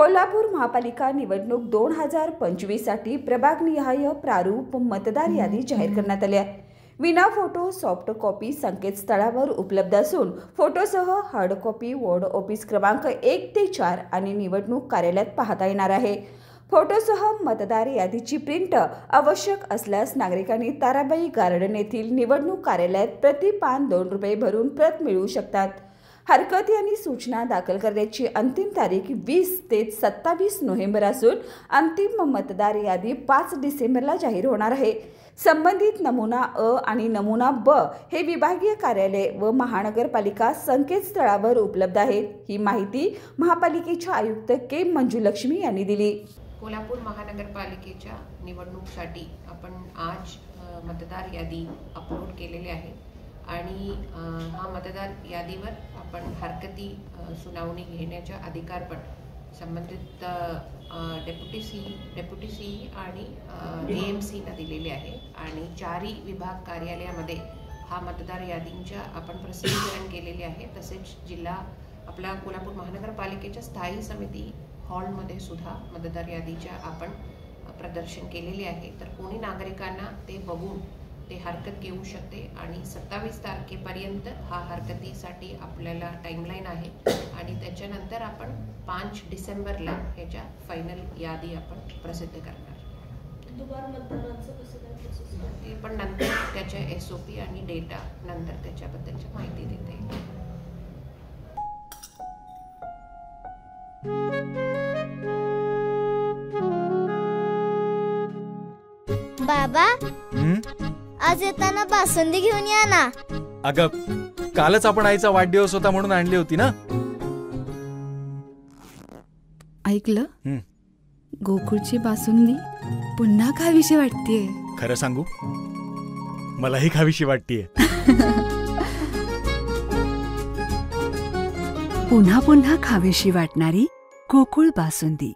कोल्हापूर महापालिका निवडणूक 2025 साठी प्रभागनिहाय प्रारूप मतदार यादी जाहीर करण्यात आली आहे। विना फोटो सॉफ्ट कॉपी संकेतस्थळावर उपलब्ध असून फोटोसह हार्ड कॉपी वॉर्ड ऑफिस क्रमांक 1 ते 4 आणि निवडणूक कार्यालयात पाहता येणार आहे। फोटोसह मतदार यादीची प्रिंट आवश्यक असल्यास नागरिकांनी ताराबाई गार्डन येथील निवडणूक कार्यालयात प्रति पान 2 रुपये भरून प्रत मिळवू शकतात। हरकत यांनी सूचना दाखल करण्याची अंतिम तारीख 20 ते 27 नोव्हेंबर असून अंतिम मतदार यादी 5 डिसेंबरला जाहीर होणार आहे। संबंधित नमुना अ आणि नमुना ब हे विभागीय कार्यालय व महानगरपालिका संकेतस्थळावर उपलब्ध आहेत। ही माहिती महापालिकेच्या आयुक्त के मंजुलक्ष्मी यांनी दिली। कोल्हापूर महानगरपालिकेच्या निवडणुकीसाठी आपण आज मतदार यादी अपलोड केलेली आहे आणि हा मतदार यादीवर आपण हरकती सुनावणी घेण्याचा अधिकार पण संबंधित डेप्युटी सी आणि AMCला दिलेले आहे आणि 4ही विभाग कार्यालयामध्ये हा मतदार यादींच्या आपण प्रसिद्धीकरण केलेले आहे। तसेच जिल्हा आपला कोल्हापूर महानगरपालिकेच्या स्थायी समिती हॉलमध्ये सुद्धा मतदार यादीच्या आपण प्रदर्शन केलेले आहे। तर कोणी नागरिकांना ते बघून ते हरकत घेऊ शकते आणि 27 तारखेपर्यंत हा हरकतीसाठी आपल्याला टाइमलाईन आहे आणि त्याच्यानंतर आपण 5 डिसेंबरला ह्याच्या फायनल यादी आपण प्रसिद्ध करणार। ते पण नंतर त्याच्या SOP आणि डेटा नंतर त्याच्याबद्दलची माहिती देते। बाबा आज येताना बासुंदी घेऊन या ना। अगं कालच आपण आईचा वाढदिवस होता म्हणून आणली होती ना। ऐकलं गोकुळची बासुंदी पुन्हा खावीशी वाटतेय। खरं सांगू मलाही खावीशी वाटतेय। पुन्हा पुन्हा खावीशी वाटणारी गोकुळ बासुंदी।